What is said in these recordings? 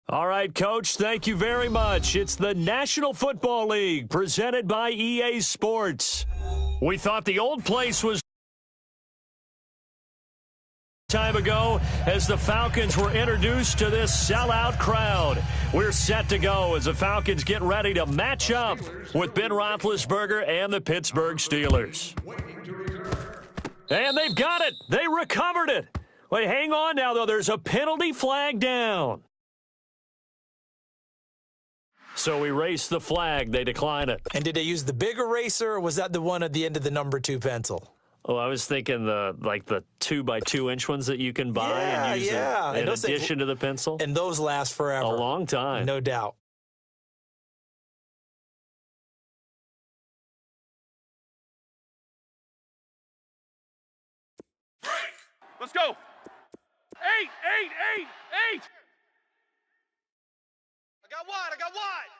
All right, Coach, thank you very much. It's the National Football League presented by EA Sports. We thought the old place was time ago as the Falcons were introduced to this sellout crowd. We're set to go as the Falcons get ready to match up with Ben Roethlisberger and the Pittsburgh Steelers. And they've got it. They recovered it. Wait, hang on now, though. There's a penalty flag down. So erase the flag. They decline it. And did they use the big eraser, or was that the one at the end of the number 2 pencil? Oh, I was thinking the 2x2-inch ones that you can buy and use in addition to the pencil. And those last forever. A long time. No doubt. Let's go. 8. I got wide.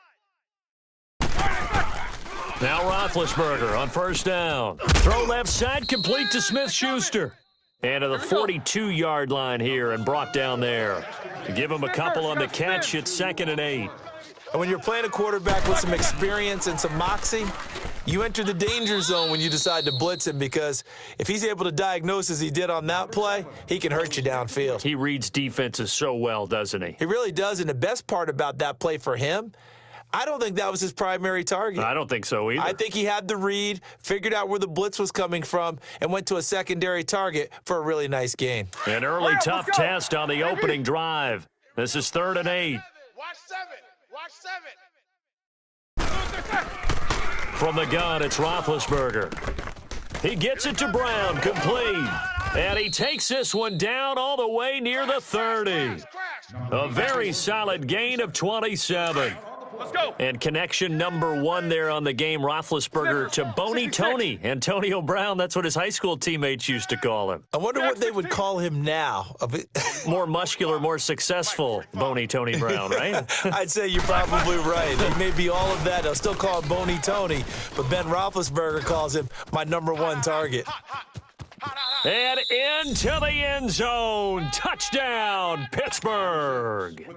Now Roethlisberger on first down. Throw left side, complete to Smith-Schuster. And to the 42-yard line here and brought down there. Give him a couple on the catch. It's 2nd and 8. And when you're playing a quarterback with some experience and some moxie, you enter the danger zone when you decide to blitz him, because if he's able to diagnose as he did on that play, he can hurt you downfield. He reads defenses so well, doesn't he? He really does, and the best part about that play for him, I don't think that was his primary target. I don't think so either. I think he had the read, figured out where the blitz was coming from, and went to a secondary target for a really nice gain. An early tough test on the opening drive. This is 3rd and 8. Watch 7. From the gun, it's Roethlisberger. He gets it to Brown, complete. And he takes this one down all the way near the 30. A very solid gain of 27. Let's go. And connection number 1 there on the game, Roethlisberger to Boney Tony. Antonio Brown, that's what his high school teammates used to call him. I wonder what they would call him now. More muscular, more successful Boney Tony Brown, right? I'd say you're probably right. It may be all of that. They'll still call him Boney Tony, but Ben Roethlisberger calls him my number 1 target. And into the end zone. Touchdown, Pittsburgh.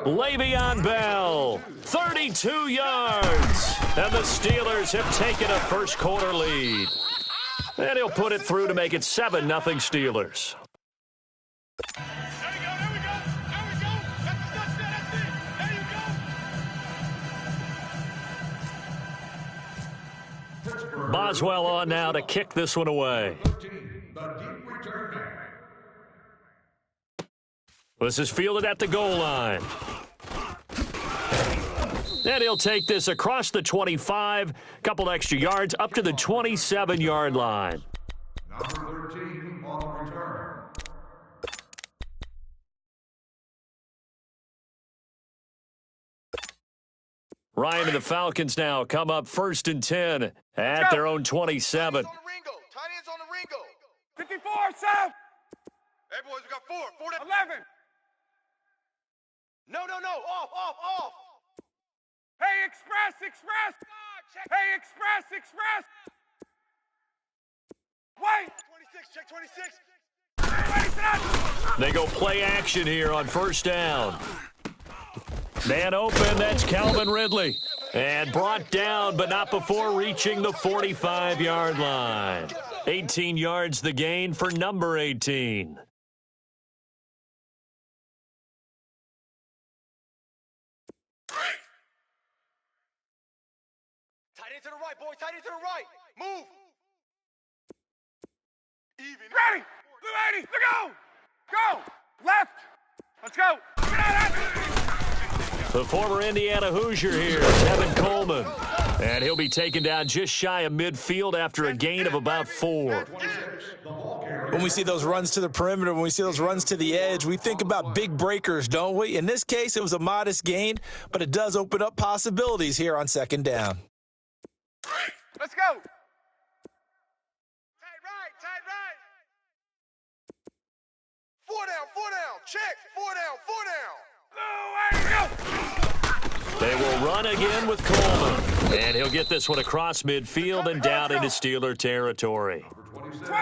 Le'Veon Bell, 32 yards. And the Steelers have taken a first-quarter lead. And he'll put it through to make it 7-0 Steelers. Boswell on now to kick this one away. This is fielded at the goal line. And he'll take this across the 25, a couple extra yards, up to the 27-yard line. Number 13 on return. Ryan and the Falcons now come up 1st and 10 at their own 27. Tight ends on the Ringo. 54, Sam. Hey, boys, we got 4. 11. No. Off. Hey, express. Hey, express. Wait. 26, check 26. They go play action here on first down. Man open, that's Calvin Ridley. And brought down, but not before reaching the 45-yard line. 18 yards the gain for number 18. Tight end to the right, boys. Tight end to the right. Move. Even. Ready. Blue 80. Go. Left. Let's go. The former Indiana Hoosier here, Tevin Coleman. And he'll be taken down just shy of midfield after a gain of about 4. When we see those runs to the perimeter, when we see those runs to the edge, we think about big breakers, don't we? In this case, it was a modest gain, but it does open up possibilities here on 2nd down. Let's go. Tight right. 4 down. Check. 4 down. They will run again with Coleman. And he'll get this one across midfield and down into Steeler territory.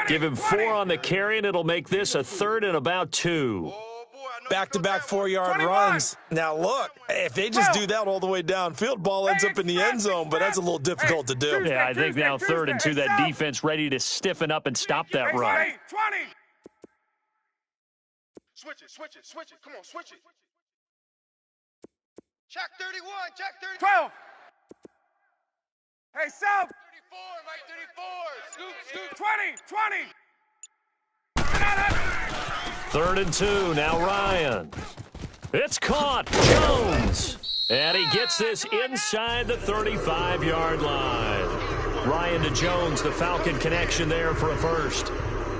Give him 4 on the carry, and it'll make this a 3rd and about 2. Oh, boy, I know Back-to-back 4-yard runs. Now, look, if they just do that all the way downfield, ball ends up in the end zone, but that's a little difficult to do. Yeah, I think now 3rd and 2, that defense ready to stiffen up and stop that run. 20. Switch it. Come on, switch it. Check 31, check 30. 12. Hey, South. 34, Mike, 34. Scoop. 20. 3rd and 2, now Ryan. It's caught, Jones. And he gets this inside the 35-yard line. Ryan to Jones, the Falcon connection there for a first.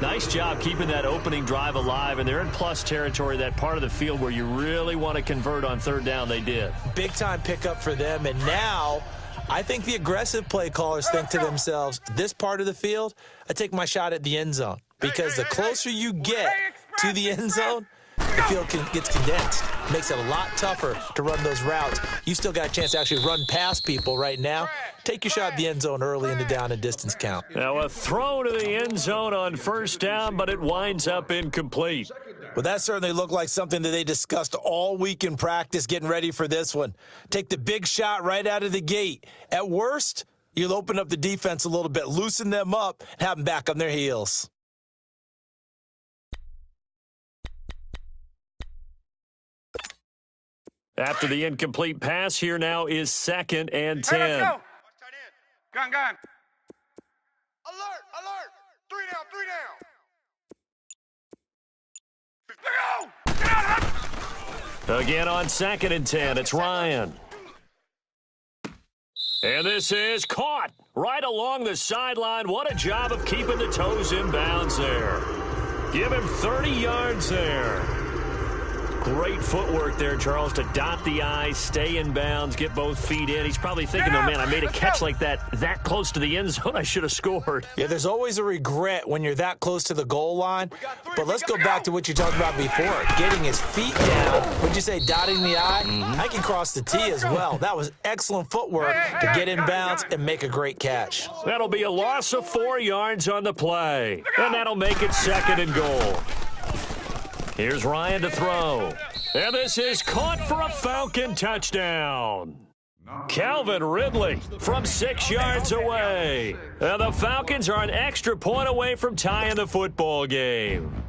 Nice job keeping that opening drive alive, and they're in plus territory, that part of the field where you really want to convert on 3rd down. They did. Big-time pickup for them, and now I think the aggressive play callers think to themselves, this part of the field, I take my shot at the end zone. Because the closer you get to the end zone, the field gets condensed. Makes it a lot tougher to run those routes. You still got a chance to actually run past people right now. Take your shot at the end zone early in the down and distance count. Now a throw to the end zone on 1st down, but it winds up incomplete. Well, that certainly looked like something that they discussed all week in practice getting ready for this one. Take the big shot right out of the gate. At worst, you'll open up the defense a little bit, loosen them up, and have them back on their heels. After the incomplete pass, here now is 2nd and 10. Hey, let's go. Gun. Alert. 3 down. Go. Again on 2nd and 10, it's Ryan. And this is caught right along the sideline. What a job of keeping the toes in bounds there. Give him 30 yards there. Great footwork there, Charles, to dot the I, stay in bounds, get both feet in. He's probably thinking, oh, man, I made a catch like that close to the end zone. I should have scored. Yeah, there's always a regret when you're that close to the goal line. But let's go back to what you talked about before, getting his feet down. What'd you say, dotting the I? I can cross the T as well. That was excellent footwork to get in bounds and make a great catch. That'll be a loss of 4 yards on the play. And that'll make it 2nd and goal. Here's Ryan to throw. And this is caught for a Falcon touchdown. Calvin Ridley from 6 yards away. And the Falcons are an extra point away from tying the football game.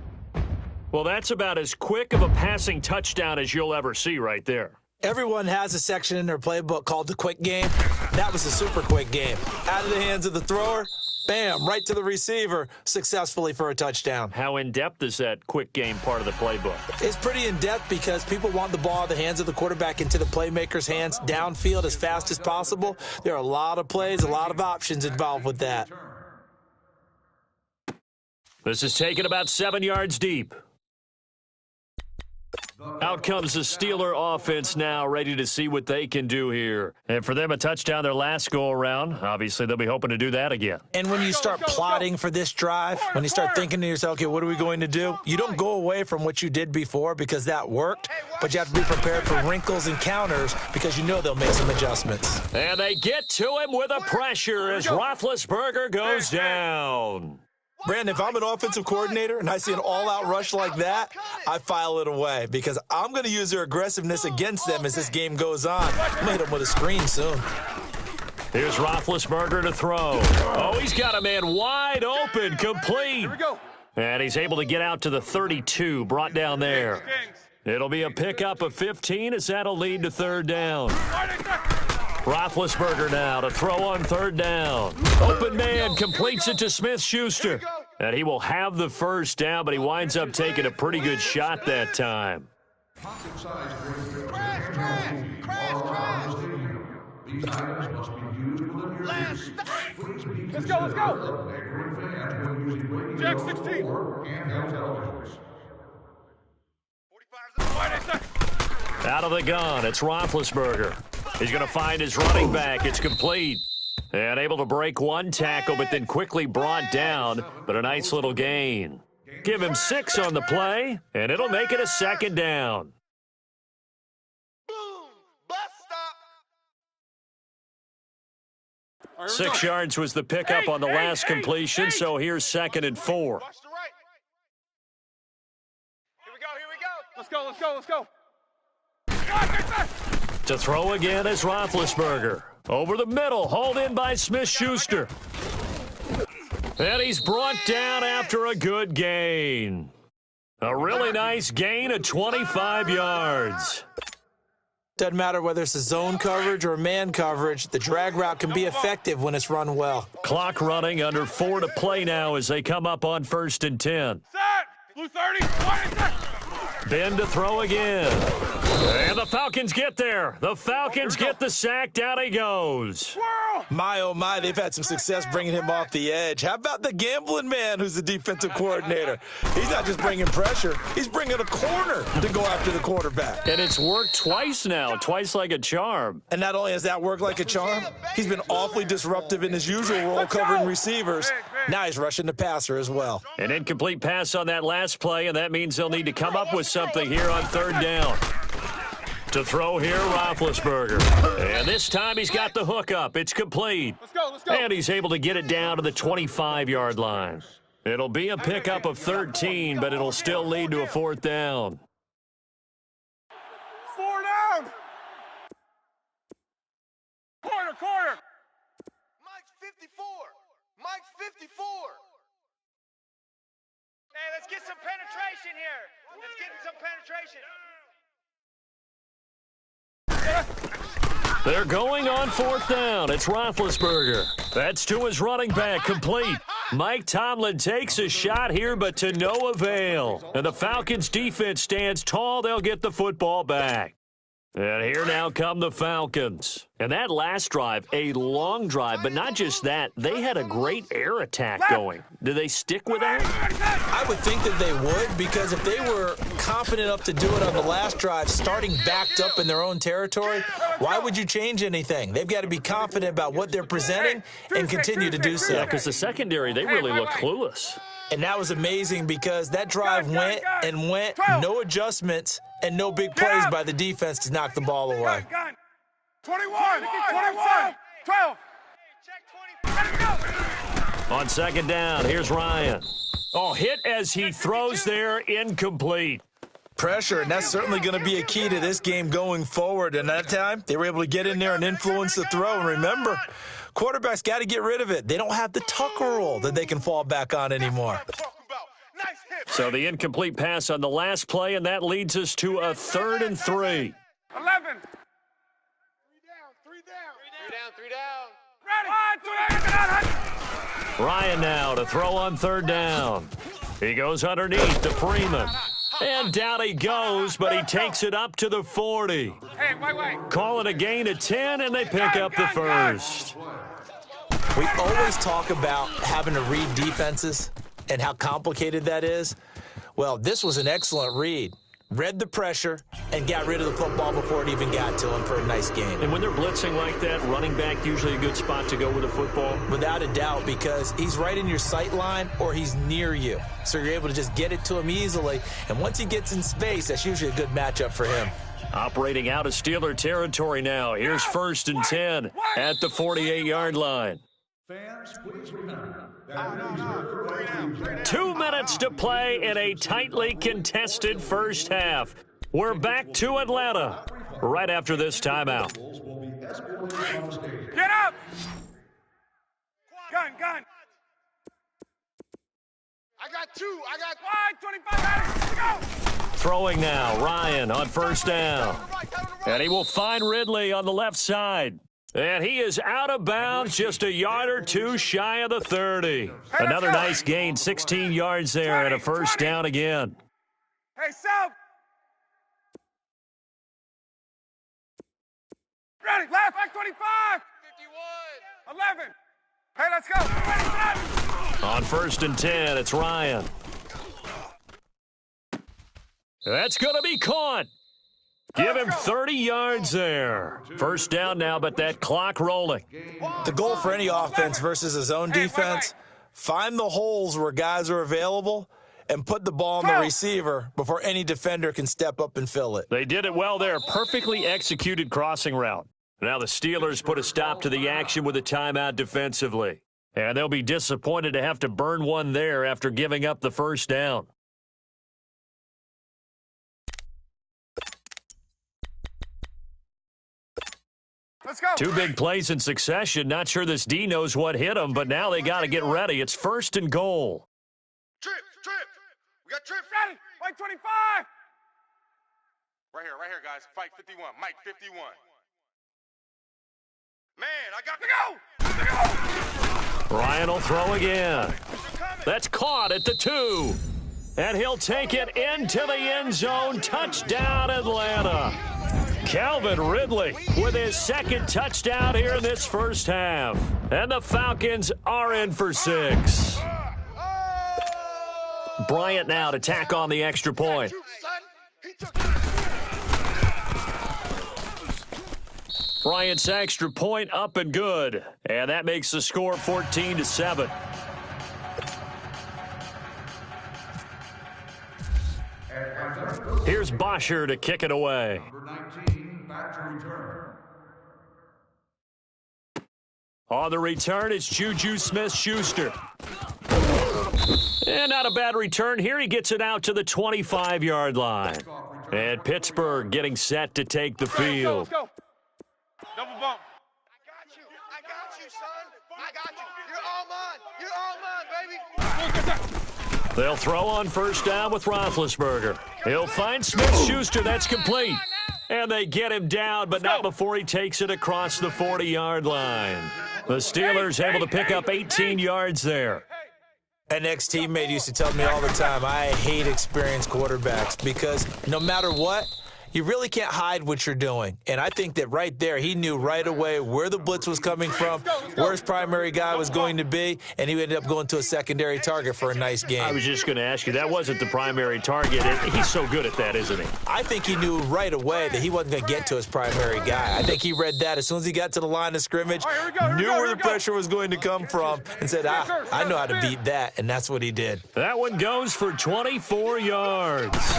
Well, that's about as quick of a passing touchdown as you'll ever see right there. Everyone has a section in their playbook called the quick game. That was a super quick game. Out of the hands of the thrower, bam, right to the receiver, successfully for a touchdown. How in-depth is that quick game part of the playbook? It's pretty in-depth because people want the ball out of the hands of the quarterback into the playmaker's hands downfield as fast as possible. There are a lot of plays, a lot of options involved with that. This is taken about 7 yards deep. Out comes the Steeler offense now, ready to see what they can do here. And for them, a touchdown their last go-around. Obviously, they'll be hoping to do that again. And when you start plotting for this drive, when you start thinking to yourself, okay, what are we going to do? You don't go away from what you did before because that worked, but you have to be prepared for wrinkles and counters because you know they'll make some adjustments. And they get to him with a pressure as Roethlisberger goes down. Brandon, if I'm an offensive coordinator and I see an all-out rush like that, I file it away because I'm going to use their aggressiveness against them as this game goes on. I'm going to hit them with a screen soon. Here's Roethlisberger to throw. Oh, he's got a man wide open, complete. Here we go. And he's able to get out to the 32, brought down there. It'll be a pickup of 15 as that'll lead to 3rd down. Roethlisberger now to throw on 3rd down. Open man completes it to Smith-Schuster. And he will have the 1st down, but he winds up taking a pretty good shot that time. Let's go. Jack 16. Out of the gun, it's Roethlisberger. He's going to find his running back. It's complete. And able to break one tackle, but then quickly brought down. But a nice little gain. Give him 6 on the play, and it'll make it a 2nd down. Boom. Bus stop. 6 yards was the pickup on the last completion, so here's 2nd and 4. Watch the right. Here we go. Let's go, let's go, let's go. To throw again is Roethlisberger. Over the middle, hauled in by Smith-Schuster. And he's brought down after a good gain. A really nice gain of 25 yards. Doesn't matter whether it's a zone coverage or man coverage, the drag route can be effective when it's run well. Clock running, under 4 to play now as they come up on 1st and 10. Set! Blue 30, 20 seconds. Ben to throw again. And the Falcons get there. The Falcons get the sack. Down he goes. My, oh, my, they've had some success bringing him off the edge. How about the gambling man who's the defensive coordinator? He's not just bringing pressure. He's bringing a corner to go after the quarterback. And it's worked twice now, twice like a charm. And not only has that worked like a charm, he's been awfully disruptive in his usual role covering receivers. Now he's rushing the passer as well. An incomplete pass on that last play, and that means they'll need to come up with something here on 3rd down. To throw here, Roethlisberger. And this time he's got the hook up. It's complete. Let's go, let's go. And he's able to get it down to the 25-yard line. It'll be a pickup of 13, but it'll still lead to a 4th down. 4 down. Corner. Mike's 54. Mike's 54. Hey, let's get some penetration here. Let's get some penetration. They're going on 4th down. It's Roethlisberger. That's to his running back, complete. Mike Tomlin takes a shot here, but to no avail. And the Falcons' defense stands tall. They'll get the football back. And here now come the Falcons. And that last drive, a long drive, but not just that. They had a great air attack going. Do they stick with that? I would think that they would, because if they were confident enough to do it on the last drive, starting backed up in their own territory, why would you change anything? They've got to be confident about what they're presenting and continue to do so. Yeah, because the secondary, they really look clueless. And that was amazing because that drive went and went, no adjustments, and no big plays by the defense to knock the ball away. 21, 12. On 2nd down, here's Ryan. Oh, hit as he throws there, incomplete. Pressure, and that's certainly going to be a key to this game going forward. And that time, they were able to get in there and influence the throw. And remember, quarterbacks got to get rid of it. They don't have the Tucker roll that they can fall back on anymore. So the incomplete pass on the last play, and that leads us to a 3rd and 3. 11. 3 down. Ready. Ryan now to throw on 3rd down. He goes underneath to Freeman. And down he goes, but he takes it up to the 40. Hey, wait. Call it a gain of 10, and they pick up the first. We always talk about having to read defenses and how complicated that is. Well, this was an excellent read. Read the pressure and got rid of the football before it even got to him for a nice game. And when they're blitzing like that, running back usually a good spot to go with the football? Without a doubt, because he's right in your sight line or he's near you. So you're able to just get it to him easily. And once he gets in space, that's usually a good matchup for him. Operating out of Steeler territory now. Here's 1st and 10 at the 48-yard line. Fans, please remember that 2 minutes to play in a tightly contested first half. We're back to Atlanta right after this timeout. will be escorted from the stadium. Get up. Gun. I got 2. I got 25. Go. Throwing now, Ryan on 1st down. And he will find Ridley on the left side. And he is out of bounds, just a yard or two shy of the 30. Another nice gain, 16 yards there, and a 1st down again. Hey, South. Ready, left, back 25. 51. 11. Hey, let's go. On 1st and 10, it's Ryan. That's going to be caught. Give him 30 yards there. 1st down now, but that clock rolling. The goal for any offense versus his own defense, find the holes where guys are available and put the ball on the receiver before any defender can step up and fill it. They did it well there. Perfectly executed crossing route. Now the Steelers put a stop to the action with a timeout defensively. And they'll be disappointed to have to burn one there after giving up the 1st down. Let's go. Two big plays in succession. Not sure this D knows what hit him, but now they got to get ready. It's 1st and goal. Trip. We got trips. Ready. Mike 25. Right here, guys. Fight 51. Mike 51. Man, I got to go. Ryan will throw again. That's caught at the 2. And he'll take it into the end zone. Touchdown, Atlanta. Calvin Ridley with his 2nd touchdown here in this first half. And the Falcons are in for 6. Bryant now to tack on the extra point. Bryant's extra point up and good. And that makes the score 14-7. Here's Bosher to kick it away. Number 19, back to return. On the return, it's Juju Smith-Schuster. And not a bad return here. He gets it out to the 25-yard line. And Pittsburgh getting set to take the field. Let's go. Double bump. I got you, son. I got you. You're all mine, baby. They'll throw on 1st down with Roethlisberger. He'll find Smith-Schuster. That's complete. And they get him down, but not before he takes it across the 40-yard line. The Steelers able to pick up 18 yards there. An ex-teammate used to tell me all the time, I hate experienced quarterbacks because no matter what, you really can't hide what you're doing. And I think that right there, he knew right away where the blitz was coming from, where his primary guy was going to be, and he ended up going to a secondary target for a nice game. I was just going to ask you, that wasn't the primary target. He's so good at that, isn't he? I think he knew right away that he wasn't going to get to his primary guy. I think he read that as soon as he got to the line of scrimmage, knew where the pressure was going to come from, and said, I know how to beat that, and that's what he did. That one goes for 24 yards.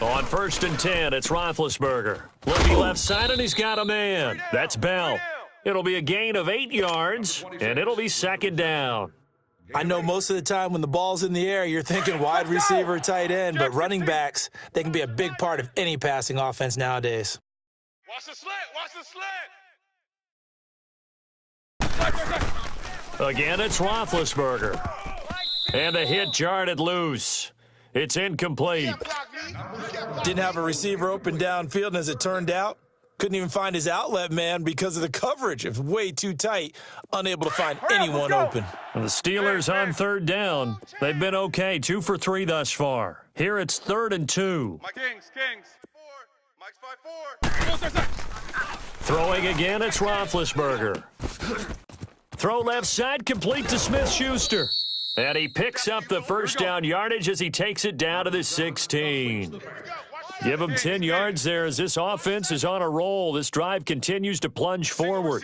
On 1st and 10, it's Roethlisberger. Looking left side, and he's got a man. That's Bell. It'll be a gain of 8 yards, and it'll be 2nd down. I know most of the time when the ball's in the air, you're thinking wide receiver, tight end, but running backs, they can be a big part of any passing offense nowadays. Watch the slant. Again, it's Roethlisberger. And the hit jarred it loose. It's incomplete. Didn't have a receiver open downfield, and as it turned out, couldn't even find his outlet man because of the coverage. It was way too tight, unable to find anyone open. And the Steelers on 3rd down. They've been okay, 2 for 3 thus far. Here it's 3rd and 2. Kings. Mike's 5-4. Throwing again, it's Roethlisberger. Throw left side, complete to Smith-Schuster. And he picks up the 1st down yardage as he takes it down to the 16. Give him 10 yards there as this offense is on a roll. This drive continues to plunge forward.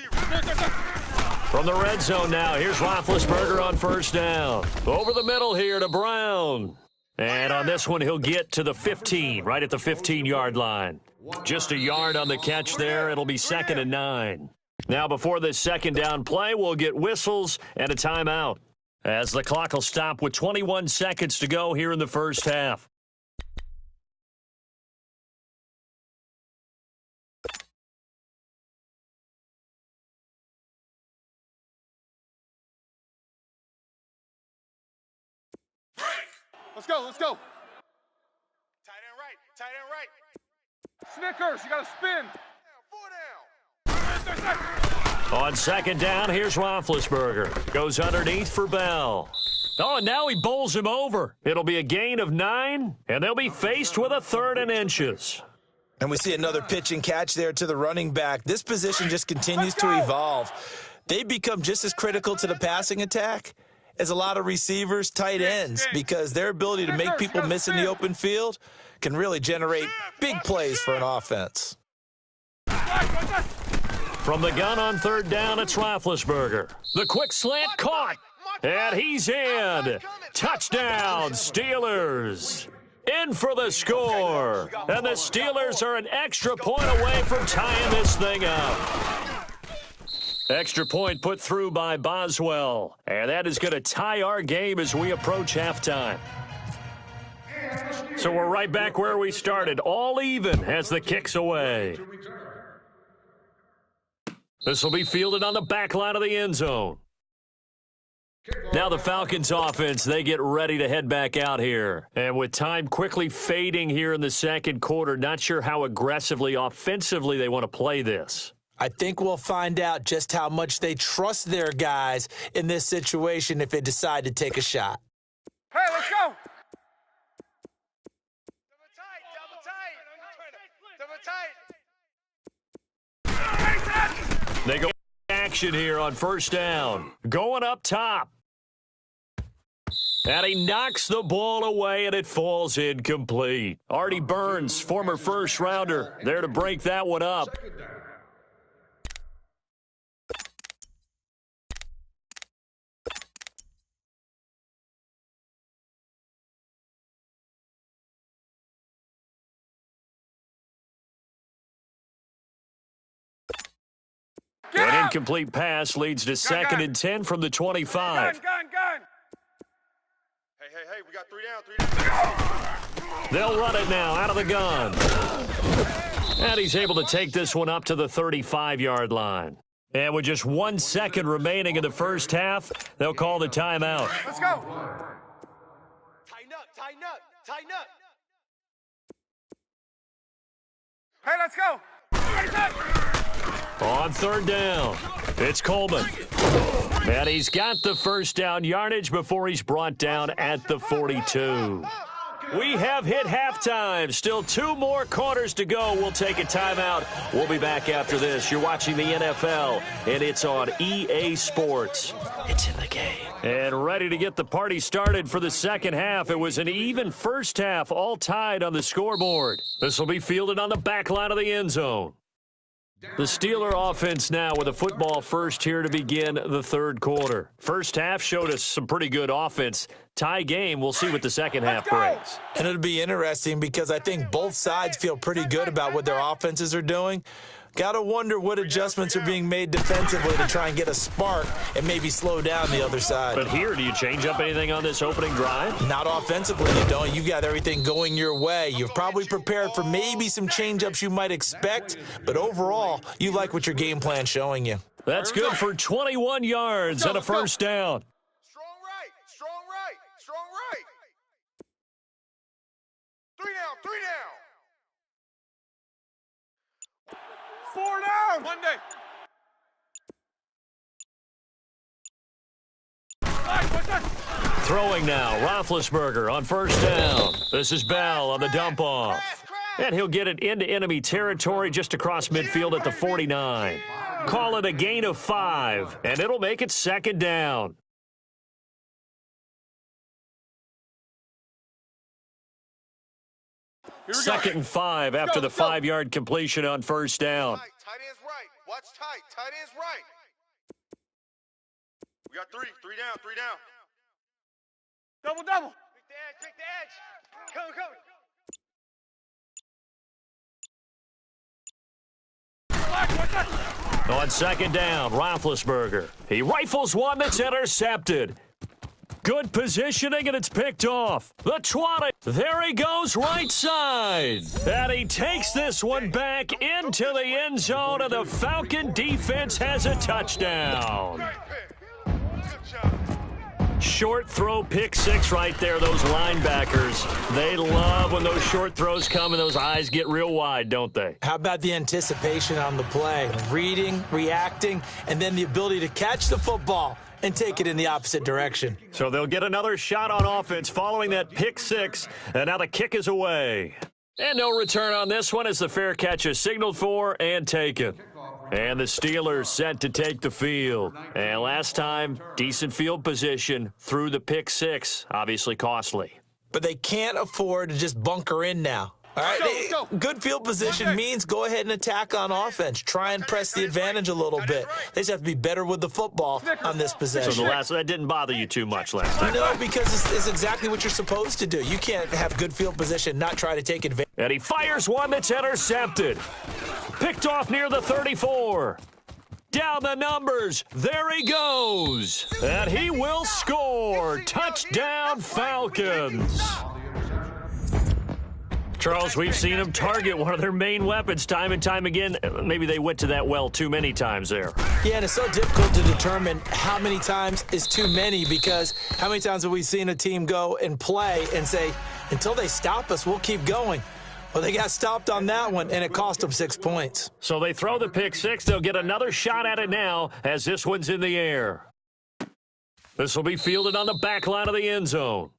From the red zone now, here's Roethlisberger on 1st down. Over the middle here to Brown. And on this one, he'll get to the 15, right at the 15-yard line. Just a yard on the catch there. It'll be 2nd and 9. Now, before this 2nd down play, we'll get whistles and a timeout, as the clock will stop with 21 seconds to go here in the first half. Let's go. Tight end right. Snickers, you got to spin. 4 down. On 2nd down, here's Roethlisberger. Goes underneath for Bell. Oh, and now he bowls him over. It'll be a gain of 9, and they'll be faced with a 3rd and inches. And we see another pitch and catch there to the running back. This position just continues to evolve. They've become just as critical to the passing attack as a lot of receivers, tight ends, because their ability to make people miss in the open field can really generate big plays for an offense. From the gun on 3rd down, it's Roethlisberger. The quick slant caught, and he's in. Touchdown, Steelers. In for the score. And the Steelers are an extra point away from tying this thing up. Extra point put through by Boswell. And that is going to tie our game as we approach halftime. So we're right back where we started, all even as the kick's away. This will be fielded on the back line of the end zone. Now the Falcons offense, they get ready to head back out here. And with time quickly fading here in the second quarter, not sure how aggressively, offensively they want to play this. I think we'll find out just how much they trust their guys in this situation if they decide to take a shot. Hey, let's go. Double tight. They go action here on first down. Going up top. And he knocks the ball away, and it falls incomplete. Artie Burns, former first-rounder, there to break that one up. An incomplete pass leads to second and 10 from the 25. Gun. Hey, we got 3 down. They'll run it now out of the gun. And he's able to take this one up to the 35-yard line. And with just 1 second remaining in the first half, they'll call the timeout. Let's go. Tighten up. Hey, let's go. On third down, it's Coleman. And he's got the first down yardage before he's brought down at the 42. We have hit halftime. Still 2 more quarters to go. We'll take a timeout. We'll be back after this. You're watching the NFL, and it's on EA Sports. It's in the game. And ready to get the party started for the second half. It was an even first half, all tied on the scoreboard. This will be fielded on the back line of the end zone. The Steeler offense now with a football first here to begin the third quarter. First half showed us some pretty good offense. Tie game, we'll see what the second half brings. And it'll be interesting because I think both sides feel pretty good about what their offenses are doing. Got to wonder what adjustments are being made defensively to try and get a spark and maybe slow down the other side. But here, do you change up anything on this opening drive? Not offensively, you don't. You got everything going your way. You've probably prepared for maybe some change-ups you might expect, but overall, you like what your game plan's showing you. That's good for 21 yards and a first down. Strong right. 3 down. 4 down. 1 day. Throwing now, Roethlisberger on first down. This is Bell on the dump-off. And he'll get it into enemy territory just across midfield at the 49. Call it a gain of 5, and it'll make it second down. Second and 5 after the 5-yard completion on first down. Tight end's right. Watch tight. Tight end's right. We got 3 down. Double. Pick the edge. Come. On second down, Roethlisberger. He rifles one that's intercepted. Good positioning, and it's picked off. The 20. There he goes, right side. And he takes this one back into the end zone, and the Falcon defense has a touchdown. Short throw, pick 6 right there. Those linebackers, they love when those short throws come and those eyes get real wide, don't they? How about the anticipation on the play? Reading, reacting, and then the ability to catch the football and take it in the opposite direction. So they'll get another shot on offense following that pick 6, and now the kick is away. And no return on this one as the fair catch is signaled for and taken. And the Steelers set to take the field. And last time, decent field position through the pick 6, obviously costly. But they can't afford to just bunker in now. All right, good field position means go ahead and attack on offense. Try and press the advantage a little bit. They just have to be better with the football on this possession. So that didn't bother you too much last time? No, because it's exactly what you're supposed to do. You can't have good field position, not try to take advantage. And he fires one that's intercepted. Picked off near the 34. Down the numbers. There he goes. And he will score. Touchdown, Falcons. Charles, we've seen them target one of their main weapons time and time again. Maybe they went to that well too many times there. Yeah, and it's so difficult to determine how many times is too many, because how many times have we seen a team go and play and say, until they stop us, we'll keep going. Well, they got stopped on that one, and it cost them 6 points. So they throw the pick six. They'll get another shot at it now as this one's in the air. This will be fielded on the back line of the end zone.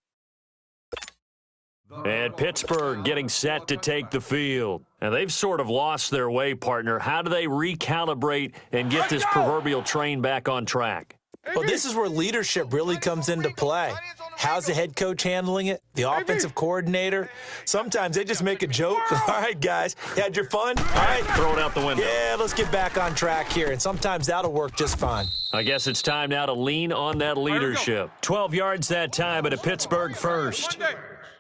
And Pittsburgh getting set to take the field. And they've sort of lost their way, partner. How do they recalibrate and get this proverbial train back on track? Well, this is where leadership really comes into play. How's the head coach handling it? The offensive coordinator? Sometimes they just make a joke. All right, guys, you had your fun? All right. Throw it out the window. Yeah, let's get back on track here. And sometimes that'll work just fine. I guess it's time now to lean on that leadership. 12 yards that time, and a Pittsburgh first.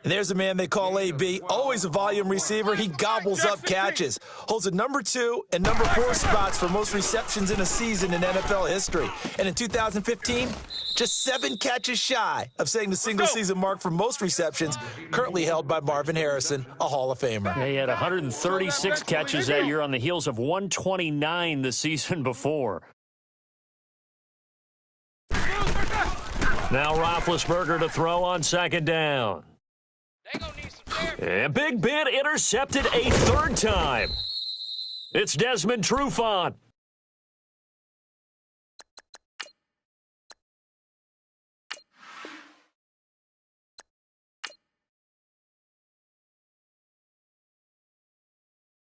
And there's a man they call AB, always a volume receiver. He gobbles up catches, holds a number 2 and number 4 spots for most receptions in a season in NFL history. And in 2015, just 7 catches shy of setting the single-season mark for most receptions, currently held by Marvin Harrison, a Hall of Famer. He had 136 catches that year on the heels of 129 the season before. Now Roethlisberger to throw on second down. And Big Ben intercepted a third time. It's Desmond Trufant.